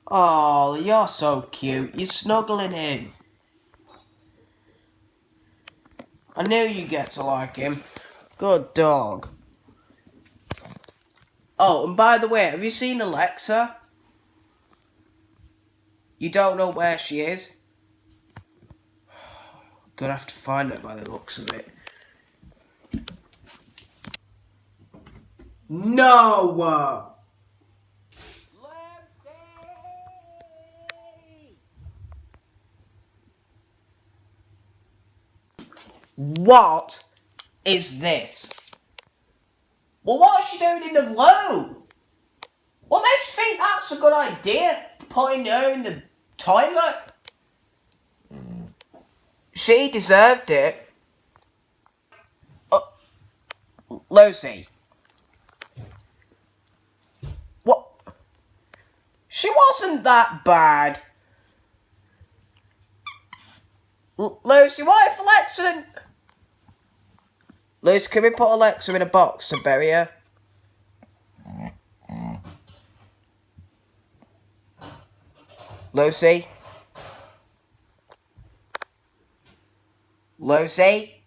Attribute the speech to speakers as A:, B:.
A: Oh, you're so cute. You're snuggling in. I knew you'd get to like him. Good dog. Oh, and by the way, have you seen Alexa? You don't know where she is? Gonna have to find her by the looks of it. No! What is this? Well, what's she doing in the loo? What makes you think that's a good idea? Putting her in the toilet? She deserved it. Lucy. What? She wasn't that bad. Lucy, what if Alexa... Lucy, can we put Alexa in a box to bury her? Lucy? Lucy?